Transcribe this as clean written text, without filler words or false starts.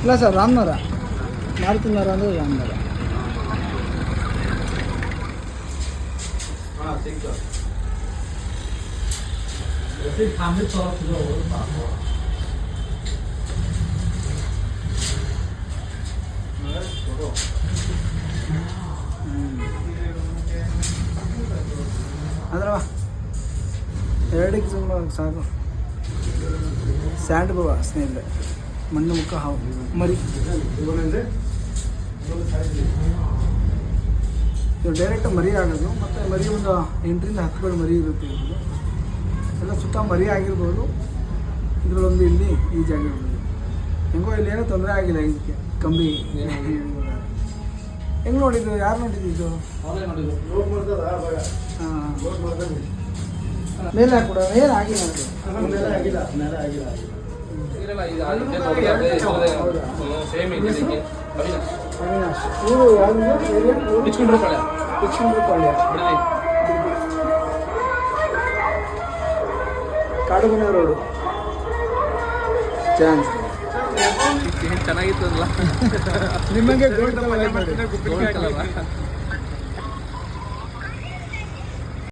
ಇಲ್ಲ ಸರ್, ರಾಮನಗರ. ಮಾರುತಿನಗರ ಅಂದರೆ ರಾಮನಗರ. ಅದ್ರವ ಎರಡಕ್ಕೆ ತುಂಬ ಸಾಕು. ಸ್ಯಾಂಡ್ ಬರುವ ಸ್ನೇಹಿತರೆ, ಮಣ್ಣು ಮುಖ ಹಾವು ಮರಿ. ಇದು ಡೈರೆಕ್ಟ್ ಮರಿ ಆಗೋದು, ಮತ್ತು ಮರಿ ಒಂದು 8ರಿಂದ 10 ಮರಿ ಇರುತ್ತೆ. ಇರೋದು ಎಲ್ಲ ಸುತ್ತ ಮರಿ ಆಗಿರ್ಬೋದು. ಇದರಲ್ಲೊಂದು ಇಲ್ಲಿ ಈ ಜಾಗ ಇರ್ಬೋದು. ಹೆಂಗೋ ಇಲ್ಲಿ ಏನೂ ತೊಂದರೆ ಆಗಿಲ್ಲ ಇದಕ್ಕೆ. ಕಂಬಿ ಹೆಂಗೆ ನೋಡಿದ್ದು? ಯಾರು ನೋಡಿದ್ದು? ಹಾಂ, ಮೇಲೆ ಹಾಕ್ಬಿಡ. ಏನು ಆಗಿಲ್ಲ ಅವಿನಾಶ್. ಇವರು ಯಾವುದು? ಪಿಚ್ಕುಂಡ್ರಪಾಳ್ಯ, ಕಾಡುಗುಣೆ ರೋಡು. ಚಾನ್ಸ್ ಚೆನ್ನಾಗಿತ್ತು ಅಲ್ಲ ನಿಮಗೆ ಗೋಲ್ಡ್ ಕಲರ್